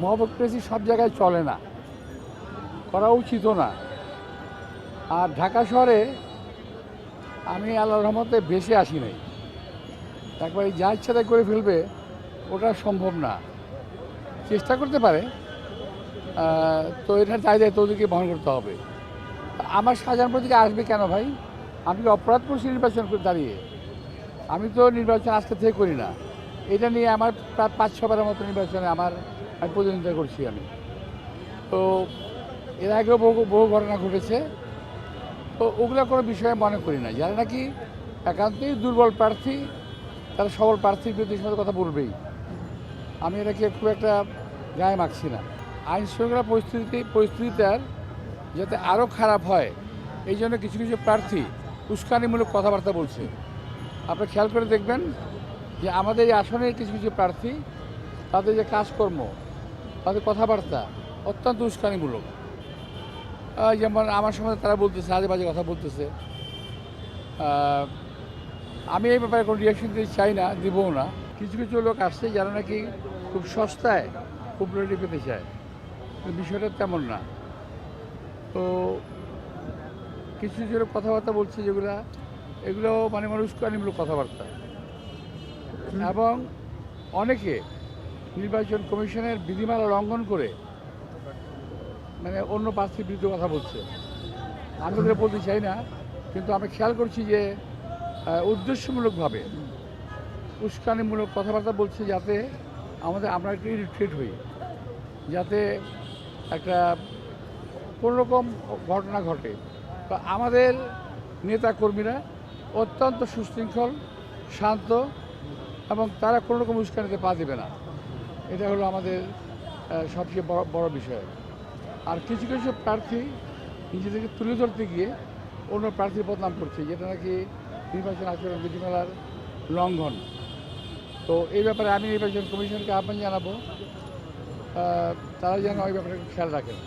মহোক্রেসি সব জায়গায় চলে না, করা উচিতও না। আর ঢাকা শহরে আমি আল্লাহর রহমতে বেশি আসি নাই, একবারে যা ইচ্ছা তাই করে ফেলবে ওটা সম্ভব না। চেষ্টা করতে পারে, তো এটার দায় ওদেরকে বহন করতে হবে। আমার শাহজাহানপুর থেকে আসবে কেন ভাই? আমি কি অপরাধ করছি নির্বাচন করে দাঁড়িয়ে? আমি তো নির্বাচন আজকে থেকে করি না। এটা নিয়ে আমার প্রায় 5-6বারের মতো নির্বাচনে আমি প্রতিদ্বন্দ্বিতা করছি আমি। তো এর আগেও বহু বহু ঘটনা ঘটেছে। তো ওগুলো কোনো বিষয়ে মনে করি না। যারা নাকি একান্তই দুর্বল প্রার্থী, তারা সবল প্রার্থীর বিরুদ্ধে সাথে কথা বলবেই। আমি এটাকে খুব একটা গায়ে মাখছি না। আইন শৃঙ্খলা পরিস্থিতিটার যাতে আরও খারাপ হয়, এই জন্য কিছু কিছু প্রার্থী উস্কানিমূলক কথাবার্তা বলছে। আপনি খেয়াল করে দেখবেন যে আমাদের এই আসনের কিছু কিছু প্রার্থী, তাদের যে কাজকর্ম, তাদের কথাবার্তা অত্যন্ত উস্কানিমূলক। যেমন আমার সঙ্গে তারা বলতেছে, আজে বাজে কথা বলতেছে। আমি এই ব্যাপারে কোনো রিয়াকশন দিতে চাই না, দিবও না। কিছু কিছু লোক আসছে যারা নাকি খুব সস্তায় পপুলারিটি পেতে চায়, কিন্তু বিষয়টা তেমন না। তো কিছু কিছু লোক কথাবার্তা বলছে এগুলো মানে উস্কানিমূলক কথাবার্তা। এবং অনেকে নির্বাচন কমিশনের বিধিমালা লঙ্ঘন করে মানে অন্য প্রার্থীর বিরুদ্ধে কথা বলছে। আমি ওদের বলতে চাই না, কিন্তু আমি খেয়াল করছি যে উদ্দেশ্যমূলকভাবে উস্কানিমূলক কথাবার্তা বলছে, যাতে আমরা একটু ইরিটেট হই, যাতে একটা কোনোরকম ঘটনা ঘটে। তো আমাদের নেতা কর্মীরা অত্যন্ত সুশৃঙ্খল, শান্ত, এবং তারা কোনো রকম উস্কানিতে পা দেবে না। এটা হলো আমাদের সবচেয়ে বড় বিষয়। আর কিছু কিছু প্রার্থী নিজেদেরকে তুলে ধরতে গিয়ে অন্য প্রার্থীর বদনাম করছে, যেটা নাকি নির্বাচন আচরণ বিধিমালার লঙ্ঘন। তো এই ব্যাপারে আমি নির্বাচন কমিশনকে আহ্বান জানাবো, তারা যেন ওই ব্যাপারে খেয়াল রাখেন।